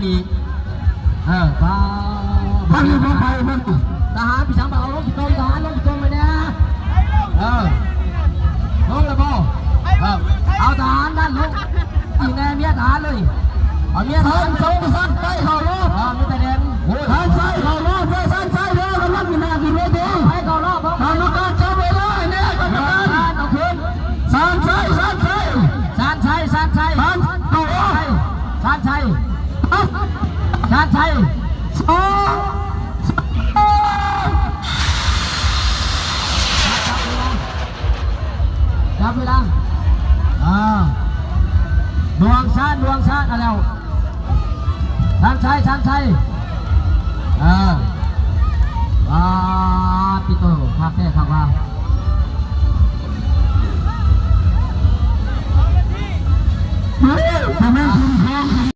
อีกป้าพันเลยพันไปพันทหารพี่ช้างบอกเอาลงกี่กองทหารลงกี่กองไปเนี่ยลงเลยพ่อเอาทหารนั่นลงอีแน่เมียทหารเลยเอาเมียทหารสั้นใต้เขาล้อมีแต่แดงสั้นใต้เขาล้อเพื่อสั้นใต้เด้อกำลังมีนากินเวทีให้เขาล้อผมทำนักการจับเวลาเนี่ยกำลังเอาคืนสั้นใต้สั้นใต้สั้นใต้สั้นใต้สั้นเขาล้อสั้นใต้สั้นใต้จับเวลาดวงชาติอะไรแล้วชันชัยปิโต้พักแค่ครับว่าทำไมคุณ